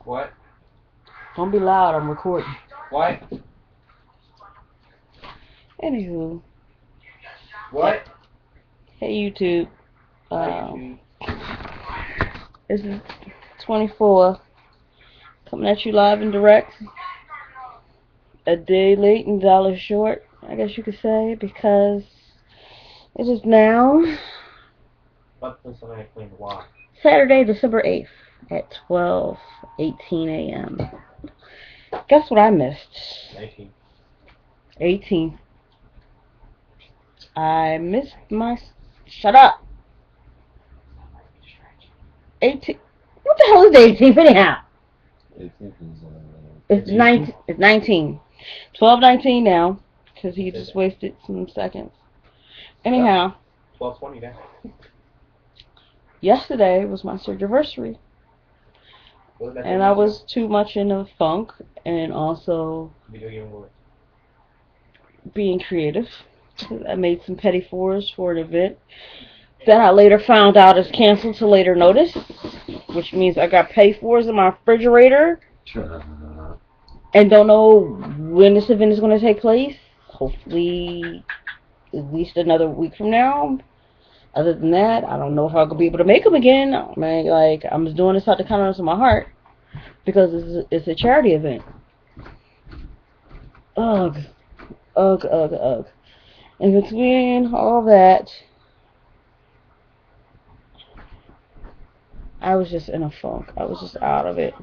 What? Don't be loud, I'm recording. What? Anywho. What? Hey YouTube. Hi, This is 24. Coming at you live and direct. A day late and $1 short, I guess you could say, because it is now Saturday, December 8th at 12:18 a.m. Guess what I missed? 18. I missed my... Shut up! 18. What the hell is the 18th anyhow? 18th is, It's 19. It's 19. 12:19 now, because he just wasted some seconds. Anyhow. 12:20 now. Yesterday was my Surgerversery. And I was too much in a funk and also being creative. I made some petty fours for an event that I later found out is canceled to later notice, which means I got petty fours in my refrigerator and don't know when this event is going to take place. Hopefully at least another week from now. Other than that, I don't know if I'll be able to make them again. I mean, like, I'm just doing this out the kindness of my heart because it's a charity event. Ugh. Ugh, ugh, ugh. In between all that, I was just in a funk. I was just out of it.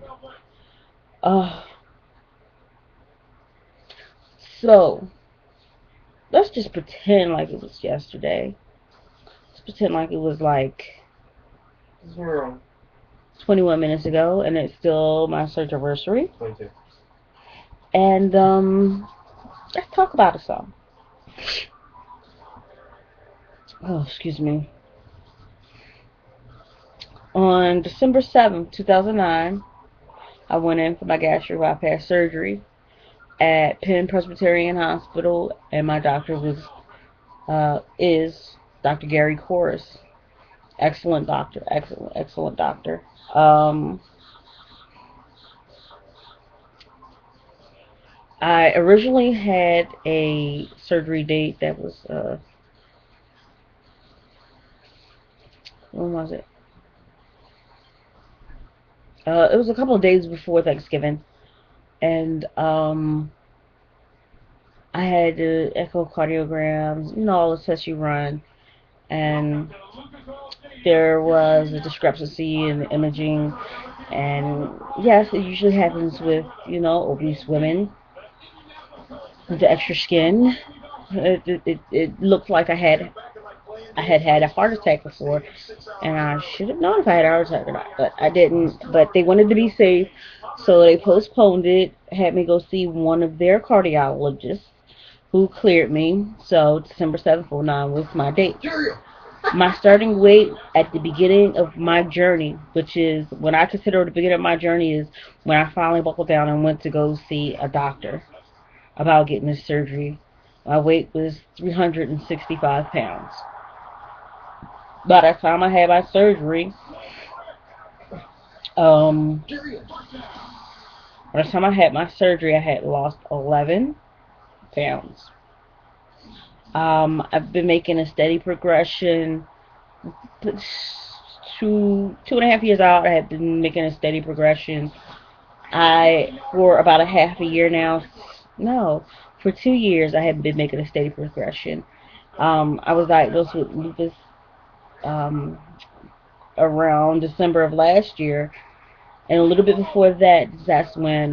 So, let's just pretend like it was yesterday. Let's pretend like it was like 21 minutes ago, and it's still my Surgerversery. 22. And, let's talk about it some. Oh, excuse me. On December 7th, 2009, I went in for my gastric bypass surgery at Penn Presbyterian Hospital, and my doctor is Dr. Gary Corris. Excellent doctor. Excellent doctor. I originally had a surgery date that was, when was it? It was a couple of days before Thanksgiving, and I had the echocardiograms, all the tests you run, and there was a discrepancy in the imaging, and yes, it usually happens with, obese women with the extra skin. It looked like I had a heart attack before, and I should have known if I had a heart attack or not, but I didn't. But they wanted to be safe, so they postponed it, had me go see one of their cardiologists, who cleared me. So December 7th, 2009 was my date. My starting weight at the beginning of my journey, which is when I consider the beginning of my journey, is when I finally buckled down and went to go see a doctor about getting this surgery. My weight was 365 pounds. By the time I had my surgery, by the time I had my surgery, I had lost 11 pounds. I've been making a steady progression. 2.5 years out, I have been making a steady progression. For about a half a year now, no, for 2 years, I have been making a steady progression. I was diagnosed with lupus around December of last year, and a little bit before that, that's when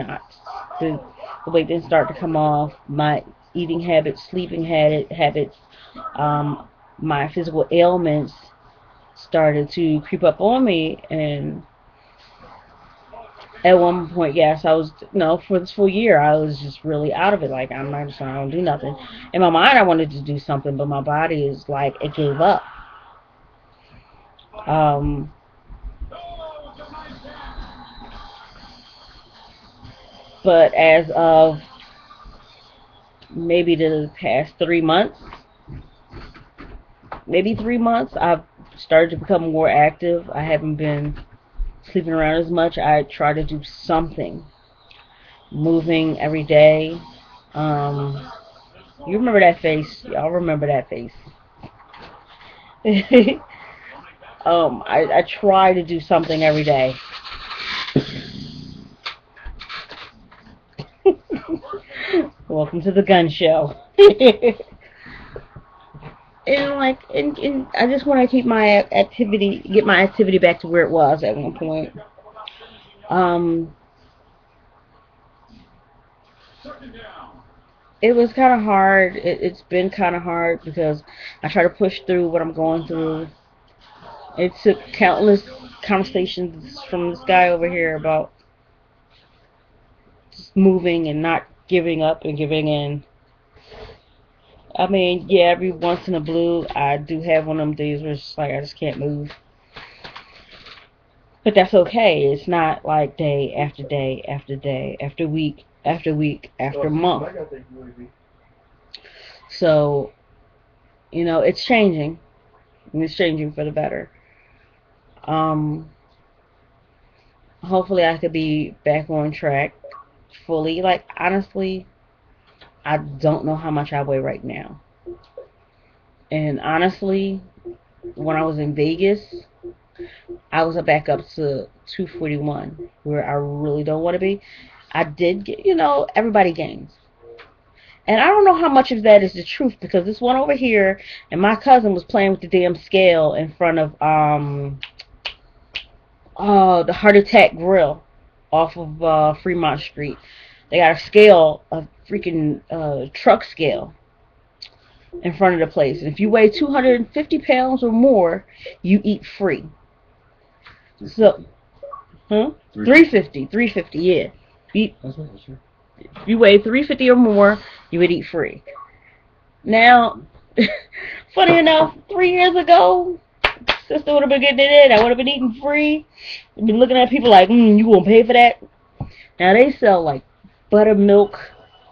the weight didn't start to come off. My eating habits, sleeping habits, my physical ailments started to creep up on me, and at one point, yes, I was, for this full year, I was just really out of it. Like, I don't do nothing. In my mind, I wanted to do something, but my body is like, it gave up. But as of maybe the past 3 months, maybe 3 months, I've started to become more active. I haven't been sleeping around as much. I try to do something, moving every day. Um, you remember that face? Y'all remember that face? I try to do something every day. Welcome to the gun show. And I just want to keep my activity, get my activity back to where it was at one point. Um, it was kind of hard. It's been kind of hard because I try to push through what I'm going through. It took countless conversations from this guy over here about just moving and not giving up and giving in. I mean, yeah, every once in a blue, I do have one of them days where it's like I just can't move. But that's okay. It's not like day after day after day after week after week after month. So, it's changing. And it's changing for the better. Hopefully I could be back on track fully. Like, honestly, I don't know how much I weigh right now. And honestly, when I was in Vegas, I was back up to 241, where I really don't want to be. I did get, everybody gains. And I don't know how much of that is the truth, because this one over here, and my cousin was playing with the damn scale in front of the Heart Attack Grill off of Fremont Street. They got a scale, a freaking truck scale in front of the place. And if you weigh 250 pounds or more, you eat free. So, 350, yeah. If you weigh 350 or more, you would eat free. Now, funny enough, 3 years ago, sister would have been getting it in. I would have been eating free. I've been looking at people like, you won't pay for that? Now they sell like buttermilk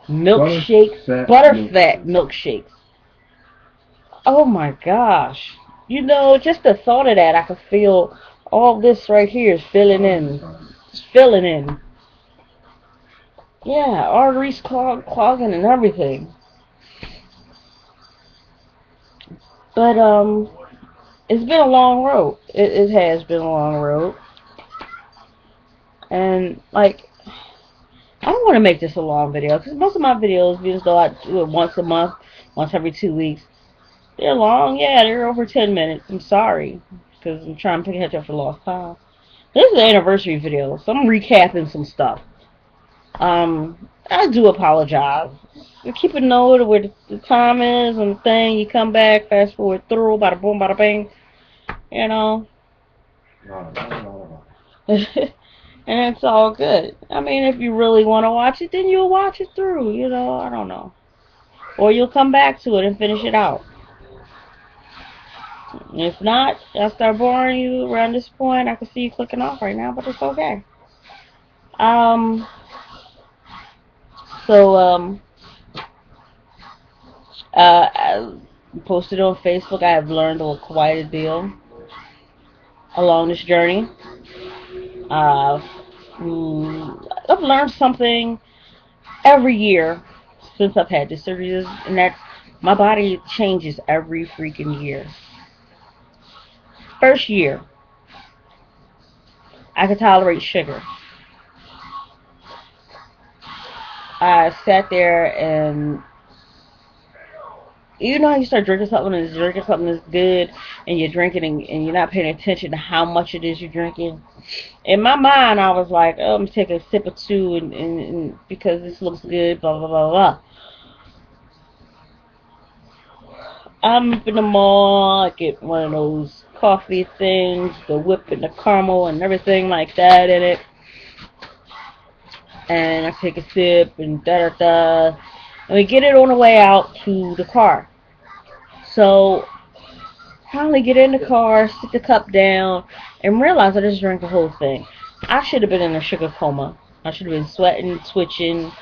milkshakes, butterfat milkshakes. Oh my gosh. Just the thought of that, I could feel all this right here is filling in. It's filling in. Yeah, arteries clogging and everything. But, it's been a long road. It has been a long road. And, like, I don't want to make this a long video, because most of my videos, even though I do it once a month, once every 2 weeks, they're long. Yeah, they're over 10 minutes. I'm sorry, because I'm trying to catch up for lost time. This is an anniversary video, so I'm recapping some stuff. I do apologize. You keep a note of where the time is and the thing. You come back, fast forward through, bada boom, bada bang. No. And it's all good. I mean, if you really want to watch it, then you'll watch it through. I don't know. Or you'll come back to it and finish it out. If not, I'll start boring you around this point. I can see you clicking off right now, but it's okay. I posted on Facebook. I have learned quite a deal along this journey. I've learned something every year since I've had this surgery, and that's my body changes every freaking year. First year, I could tolerate sugar. I sat there and how you start drinking something that's good, and you're drinking and you're not paying attention to how much it is you're drinking. In my mind, I was like, oh, I'm going to take a sip or two and because this looks good, blah, blah, blah, blah. I'm up in the mall, I get one of those coffee things, the whip and the caramel and everything like that in it. And I take a sip and da-da-da. And we get it on the way out to the car. So, finally get in the car, sit the cup down, and realize I just drank the whole thing. I should have been in a sugar coma. I should have been sweating, twitching,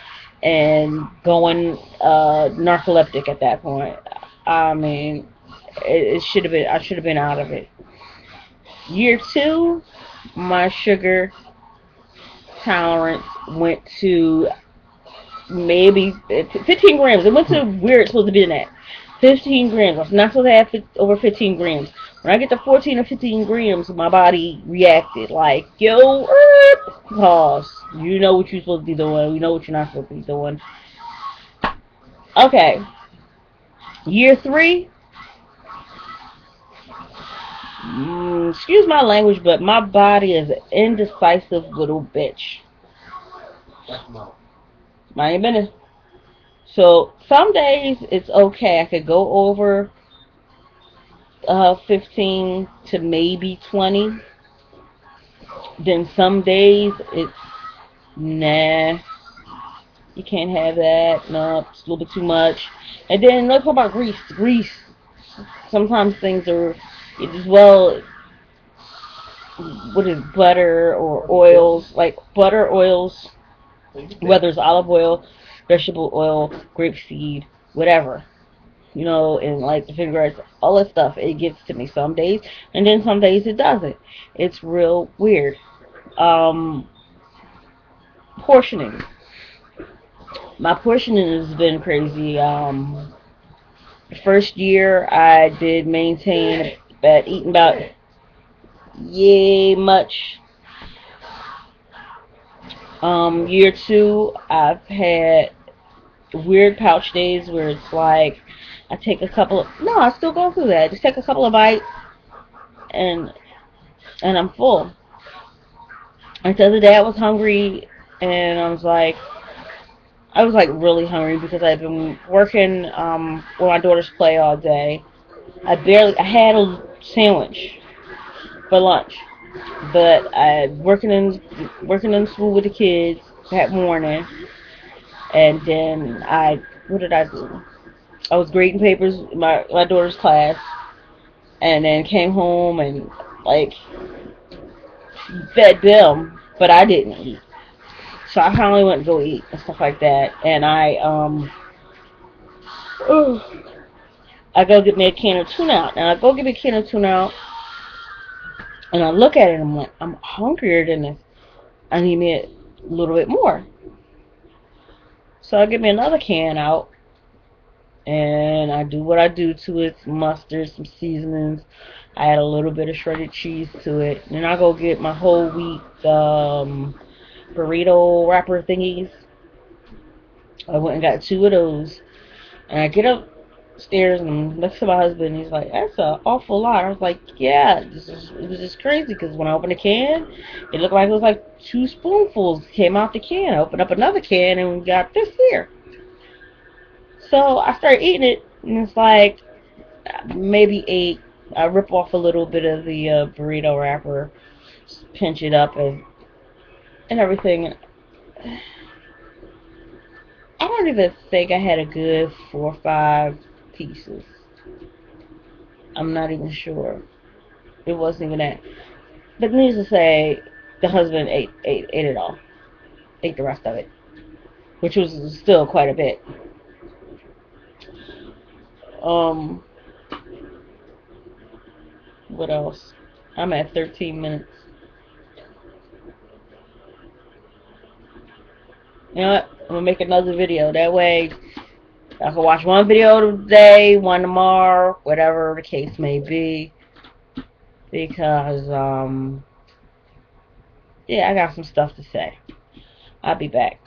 and going narcoleptic at that point. I mean, it should have been. I should have been out of it. Year 2, my sugar tolerance went to maybe 15 grams. It went to where it's supposed to be at. 15 grams. I was not supposed to have over 15 grams. When I get to 14 or 15 grams, my body reacted like, yo, pause. You know what you're supposed to be doing. You know what you're not supposed to be doing. Okay. Year 3. Excuse my language, but my body is an indecisive little bitch. Mind your business. So some days it's okay. I could go over 15 to maybe 20. Then some days it's nah, you can't have that. No, it's a little bit too much. And then let's talk about grease. Grease. Sometimes things are as well. What is butter or oils? Like butter, oils, whether it's olive oil, vegetable oil, grapeseed, whatever. You know, and like the finger, all that stuff, it gets to me some days, and then some days it doesn't. It's real weird. Um, Portioning. My portioning has been crazy. The first year I did maintain at eating about yay much. Year 2 I've had weird pouch days where it's like I take a couple of no, I still go through that. Just take a couple of bites and I'm full. And the other day I was hungry and I was like really hungry because I've been working with my daughter's play all day. I had a sandwich for lunch, but I working in school with the kids that morning, and then what did I do? I was grading papers in my daughter's class, and then came home and like fed them, but I didn't eat. So I finally went to go eat and stuff like that, and I go get me a can of tuna out. And I go get me a can of tuna out, and I look at it, and I'm like, I'm hungrier than this. I need me a little bit more. So I get me another can out, and I do what I do to it, some mustard, some seasonings. I add a little bit of shredded cheese to it. And then I go get my whole wheat burrito wrapper thingies. I went and got 2 of those. And I get upstairs and I'm next to my husband. He's like, that's an awful lot. I was like, yeah, it was just crazy because when I opened the can, it looked like it was like 2 spoonfuls came out the can. I opened up another can and we got this here. So I started eating it, and it's like maybe 8. I rip off a little bit of the burrito wrapper, pinch it up, and everything. I don't even think I had a good 4 or 5 pieces. I'm not even sure. It wasn't even that. But needless to say, the husband ate it all. Ate the rest of it, which was still quite a bit. What else? I'm at 13 minutes. You know what? I'm gonna make another video. That way, I can watch one video today, one tomorrow, whatever the case may be. Because, yeah, I got some stuff to say. I'll be back.